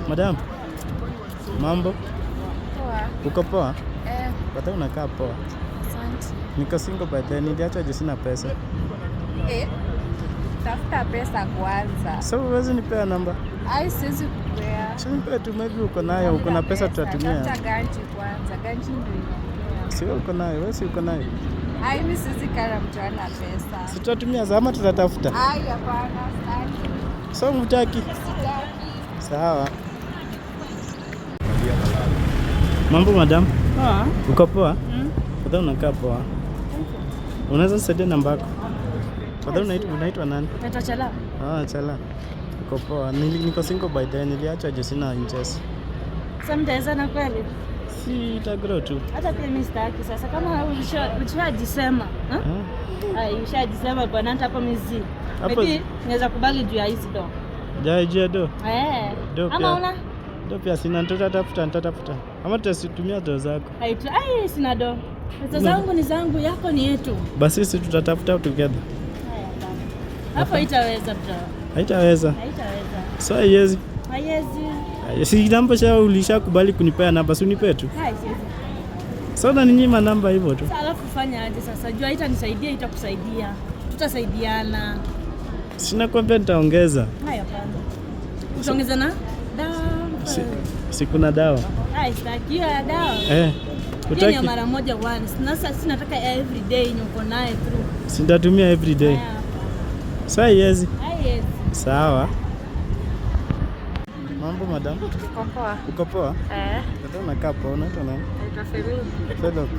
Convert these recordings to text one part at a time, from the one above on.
Madam, mambo? Poa. Uko poa? Bado unakaa poa. Asante. Niko single by then, niliacha juu sina pesa. Tafuta pesa kwanza. So huwezi nipea namba? Siwezi kupea. Nipe tu, maybe uko nayo, uko na pesa tutatumia. Tafuta ganji kwanza. Ganji ndio inaongea. Sio uko nayo, wewe si uko nayo? Mimi siwezi kala mtu ana pesa. Si tutatumia zama tutatafuta. Hapana, asante. So mtaki? Sitaki. Sawa. Mambo madam? Poa. Uko poa? Bado unakaa poa. Unaweza nisaidia namba yako? Bado unaitwa nani? Naitwa Chala. Chala. Uko poa. Niko single by then, niliacha juu sina interest. Sasa mtaweza na kweli? Si itagrow tu. Hata pia mimi sitaki sasa kama ulishajisema. Ushajisema bwana hata hapo mizi. Maybe naweza kubali juu ya hizi do. Juu ya do? Do ama una? Do pia sina, nitatafuta. Ama tutasitumia do zako. Sina do. Pesa zangu ni zangu, yako ni yetu. Basi sisi tutatafuta together. Hapo haitaweza bro. Haitaweza. So haiwezi. Si namba sha ulishakubali kunipea namba, si unipe tu. Siwezi. So unaninyima namba hivyo tu. Sasa alafu fanya aje sasa? Jua haitanisaidia, itakusaidia. Tutasaidiana. Sina kwambia nitaongeza. Hapana. Utaongeza na dawa? Si kuna dawa. Sitaki ya dawa. Utaki ya mara moja once. Sasa sinataka every day niko naye through. Sitatumia every day. Sasa haiwezi. Sawa. Mambo madam? Uko poa? Uko poa? Bado unakaa poa, unaitwa nani? Naitwa Philip.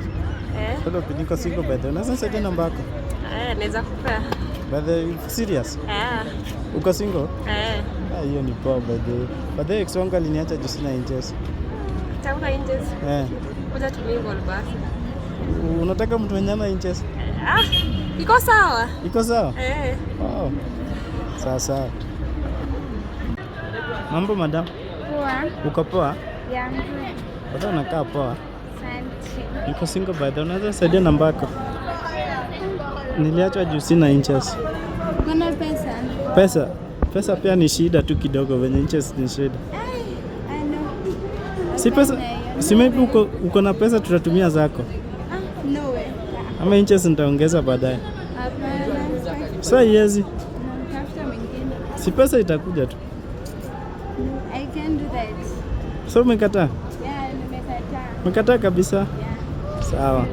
Philip, niko single by the way. Unaweza nisaidia namba yako? Naweza kupea. By the way, serious? Uko single? Hiyo ni poa by the way. By the way, ex wangu aliniacha juu sina interest. Tauna interest? Kuja tumingle basi. Unataka mtu mwenye ana interest? Iko sawa? Iko sawa? Sawa. Mambo madam? Poa. Uko poa? Yangu. Bado unakaa poa? Asante. Niko single by the way. Unaweza nisaidia namba yako? Niliachwa juu sina interest. Kuna pesa? Pesa pia ni shida tu kidogo, venye interest ni shida. Si pesa, si maybe uko na pesa tutatumia zako. No way. Ama interest nitaongeza baadaye. Hapana. Sasa haiwezi. Tafuta mwingine. Si pesa itakuja tu. I can do that. So umekataa? Nimekataa. Umekataa kabisa? Sawa.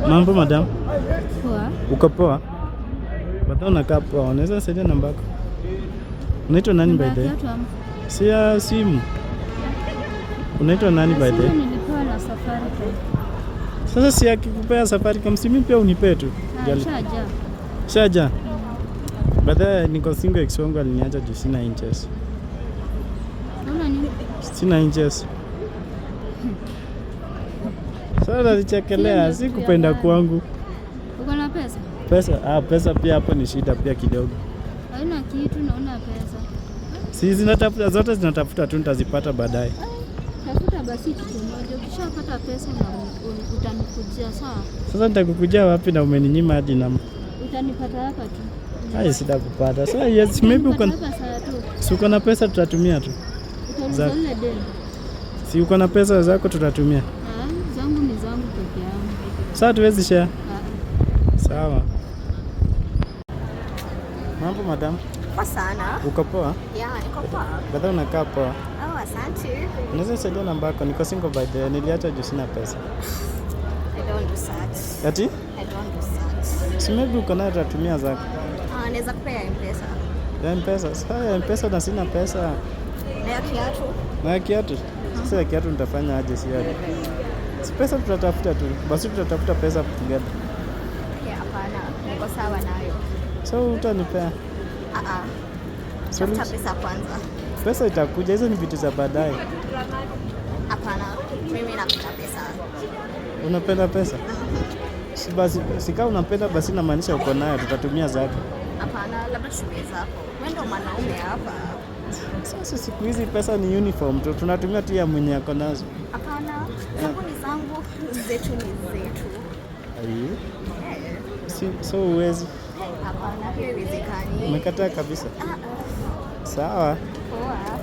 Mambo madam? Poa. Uko poa? Bado unakaa poa. Unaweza nisaidia namba yako? Unaitwa nani by the way? Si ya simu. Unaitwa nani by the way? Nilipewa na Safaricom. Sasa si akikupea Safaricom, si mimi pia unipe tu. Shaja. Baadaye niko single, ex wangu aliniacha juu sina interest. Una nini? Sina interest. Sasa nalichekelea, si kupenda kwangu. Uko na pesa? Pesa pia hapo ni shida pia kidogo. Haina kitu na una pesa. Si zinatafuta zote, zinatafuta tu, nitazipata baadaye. Tafuta basi kitu moja. Ukishapata pesa na utanikujia sawa? Sasa nitakukujia wapi na umeninyima hadi namba? Utanipata hapa tu. Sitakupata. Sasa yes, maybe uko na pesa tutatumia tu. Utanizalia deni. Si uko na pesa zako tutatumia. Zangu ni zangu peke yangu. Sasa tuwezi share. Sawa. Mambo madam? Poa sana. Uko poa? Niko poa. Bado unakaa poa? Asante. Unaweza nisaidia namba yako? Niko single by the way. Niliacha juu sina pesa. I don't do that. Ati? I don't do that. Si maybe uko nayo tutatumia zako. Naweza kupea M-Pesa. M-Pesa? Sasa M-Pesa na sina pesa. Na ya kiatu? Sasa ya kiatu nitafanya aje siadi? Si pesa tutatafuta tu. Basi tutatafuta pesa together. Hapana. Niko sawa nayo. So utanipea? Tafuta pesa kwanza. Pesa itakuja, hizo ni vitu za baadaye. Hapana, mimi napenda pesa. Unapenda pesa? Basi kama unapenda basi inamaanisha uko nayo, tutatumia zako. Hapana, labda shughuli zako. Wewe ndo mwanaume hapa. Sasa siku hizi pesa ni uniform tu, tunatumia tu ya mwenye ako nazo. Hapana, zangu ni zangu, zetu ni zetu. So uwezi? Hapana, hiyo haiwezekani. Umekataa kabisa? Sawa. Poa.